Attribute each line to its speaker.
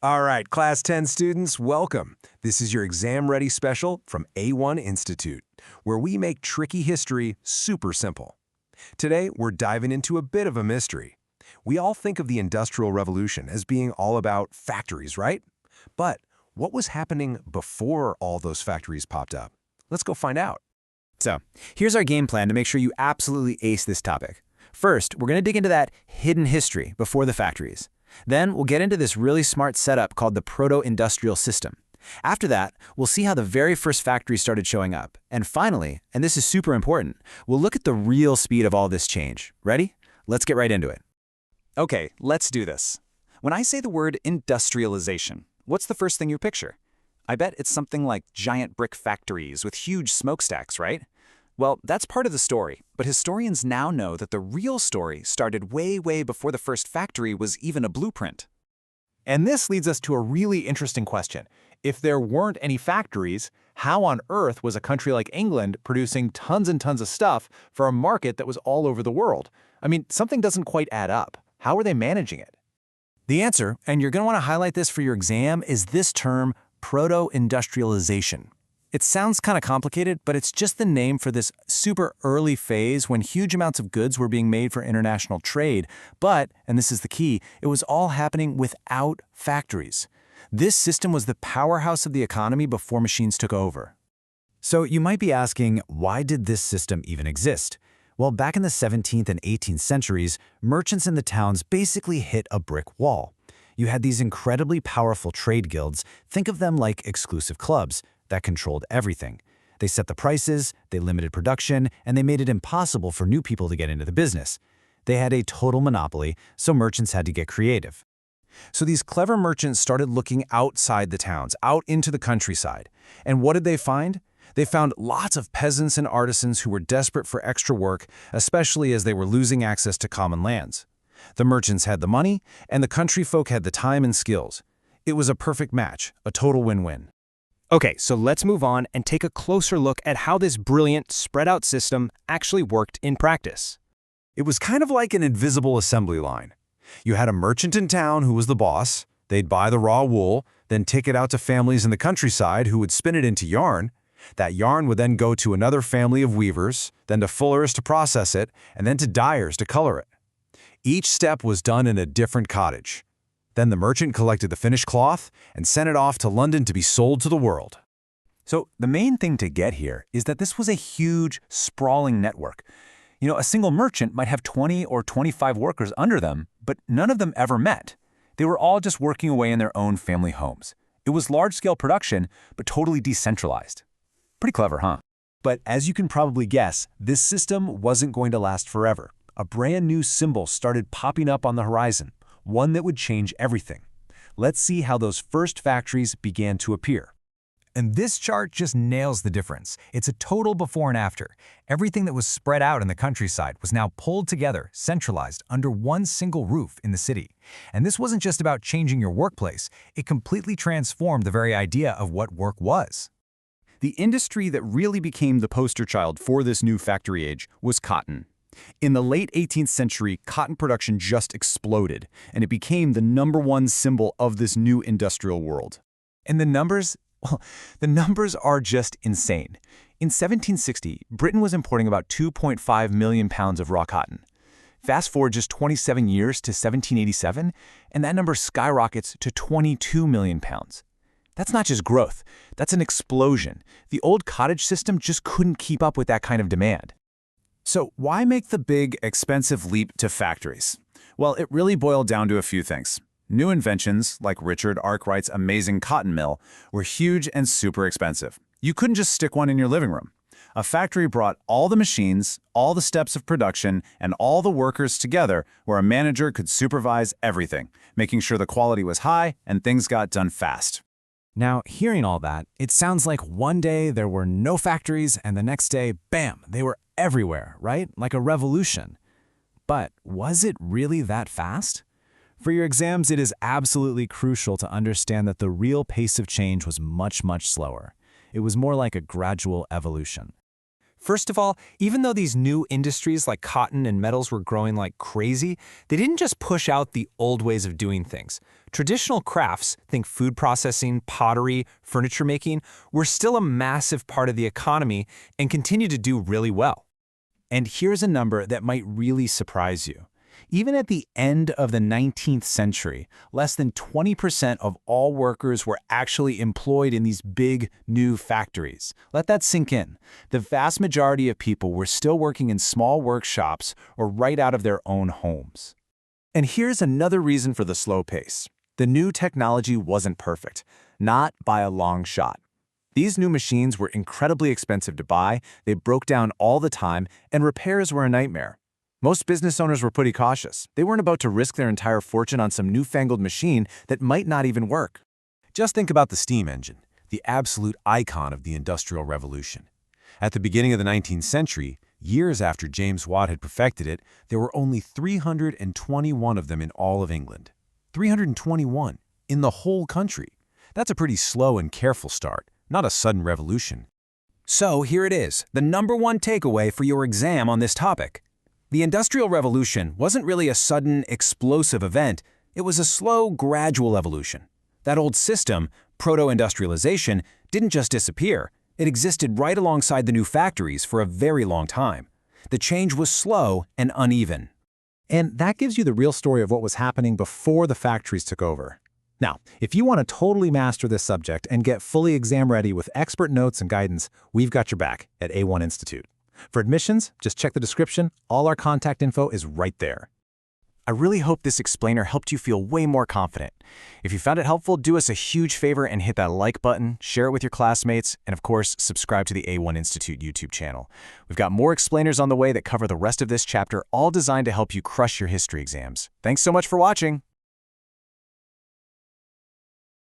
Speaker 1: All right, Class 10 students, welcome. This is your Exam Ready special from A1 Institute, where we make tricky history super simple. Today, we're diving into a bit of a mystery. We all think of the Industrial Revolution as being all about factories, right? But what was happening before all those factories popped up? Let's go find out.
Speaker 2: So, here's our game plan to make sure you absolutely ace this topic. First, we're going to dig into that hidden history before the factories. Then, we'll get into this really smart setup called the proto-industrial system. After that, we'll see how the very first factories started showing up. And finally, and this is super important, we'll look at the real speed of all this change. Ready? Let's get right into it.
Speaker 3: Okay, let's do this. When I say the word industrialization, what's the first thing you picture? I bet it's something like giant brick factories with huge smokestacks, right? Well, that's part of the story, but historians now know that the real story started way before the first factory was even a blueprint.
Speaker 4: And this leads us to a really interesting question. If there weren't any factories, how on earth was a country like England producing tons and tons of stuff for a market that was all over the world? I mean, something doesn't quite add up. How are they managing it?
Speaker 2: The answer, and you're going to want to highlight this for your exam, is this term, proto-industrialization. It sounds kind of complicated, but it's just the name for this super early phase when huge amounts of goods were being made for international trade. But, and this is the key, it was all happening without factories. This system was the powerhouse of the economy before machines took over. So you might be asking, why did this system even exist? Well, back in the 17th and 18th centuries, merchants in the towns basically hit a brick wall. You had these incredibly powerful trade guilds, think of them like exclusive clubs, that controlled everything. They set the prices, they limited production, and they made it impossible for new people to get into the business. They had a total monopoly, so merchants had to get creative.
Speaker 1: So these clever merchants started looking outside the towns, out into the countryside. And what did they find? They found lots of peasants and artisans who were desperate for extra work, especially as they were losing access to common lands. The merchants had the money, and the country folk had the time and skills. It was a perfect match, a total win-win.
Speaker 5: Okay, so let's move on and take a closer look at how this brilliant, spread-out system actually worked in practice.
Speaker 1: It was kind of like an invisible assembly line. You had a merchant in town who was the boss. They'd buy the raw wool, then take it out to families in the countryside who would spin it into yarn. That yarn would then go to another family of weavers, then to fullers to process it, and then to dyers to color it. Each step was done in a different cottage. Then the merchant collected the finished cloth and sent it off to London to be sold to the world.
Speaker 3: So the main thing to get here is that this was a huge, sprawling network. A single merchant might have 20 or 25 workers under them, but none of them ever met. They were all just working away in their own family homes. It was large-scale production, but totally decentralized. Pretty clever, huh?
Speaker 1: But as you can probably guess, this system wasn't going to last forever. A brand new symbol started popping up on the horizon, one that would change everything. Let's see how those first factories began to appear.
Speaker 6: And this chart just nails the difference. It's a total before and after. Everything that was spread out in the countryside was now pulled together, centralized, under one single roof in the city. And this wasn't just about changing your workplace. It completely transformed the very idea of what work was.
Speaker 3: The industry that really became the poster child for this new factory age was cotton. In the late 18th century, cotton production just exploded, and it became the #1 symbol of this new industrial world.
Speaker 4: And the numbers are just insane. In 1760, Britain was importing about 2.5 million pounds of raw cotton. Fast forward just 27 years to 1787, and that number skyrockets to 22 million pounds. That's not just growth, that's an explosion. The old cottage system just couldn't keep up with that kind of demand.
Speaker 2: So why make the big, expensive leap to factories? Well, it really boiled down to a few things. New inventions, like Richard Arkwright's amazing cotton mill, were huge and super expensive. You couldn't just stick one in your living room. A factory brought all the machines, all the steps of production, and all the workers together where a manager could supervise everything, making sure the quality was high and things got done fast.
Speaker 6: Now, hearing all that, it sounds like one day there were no factories and the next day, bam, they were everywhere, right? Like a revolution. But was it really that fast? For your exams, it is absolutely crucial to understand that the real pace of change was much slower. It was more like a gradual evolution.
Speaker 5: First of all, even though these new industries like cotton and metals were growing like crazy, they didn't just push out the old ways of doing things. Traditional crafts, think food processing, pottery, furniture making, were still a massive part of the economy and continue to do really well.
Speaker 2: And here's a number that might really surprise you. Even at the end of the 19th century, less than 20% of all workers were actually employed in these big, new factories. Let that sink in. The vast majority of people were still working in small workshops or right out of their own homes. And here's another reason for the slow pace. The new technology wasn't perfect, not by a long shot. These new machines were incredibly expensive to buy, they broke down all the time, and repairs were a nightmare. Most business owners were pretty cautious. They weren't about to risk their entire fortune on some newfangled machine that might not even work.
Speaker 1: Just think about the steam engine, the absolute icon of the Industrial Revolution. At the beginning of the 19th century, years after James Watt had perfected it, there were only 321 of them in all of England. 321 in the whole country. That's a pretty slow and careful start, not a sudden revolution.
Speaker 5: So here it is, the #1 takeaway for your exam on this topic. The Industrial Revolution wasn't really a sudden, explosive event. It was a slow, gradual evolution. That old system, proto-industrialization, didn't just disappear. It existed right alongside the new factories for a very long time. The change was slow and uneven.
Speaker 6: And that gives you the real story of what was happening before the factories took over. Now, if you want to totally master this subject and get fully exam ready with expert notes and guidance, we've got your back at A1 Institute. For admissions, just check the description. All our contact info is right there.
Speaker 2: I really hope this explainer helped you feel way more confident. If you found it helpful, do us a huge favor and hit that like button, share it with your classmates, and of course, subscribe to the A1 Institute YouTube channel. We've got more explainers on the way that cover the rest of this chapter, all designed to help you crush your history exams. Thanks so much for watching.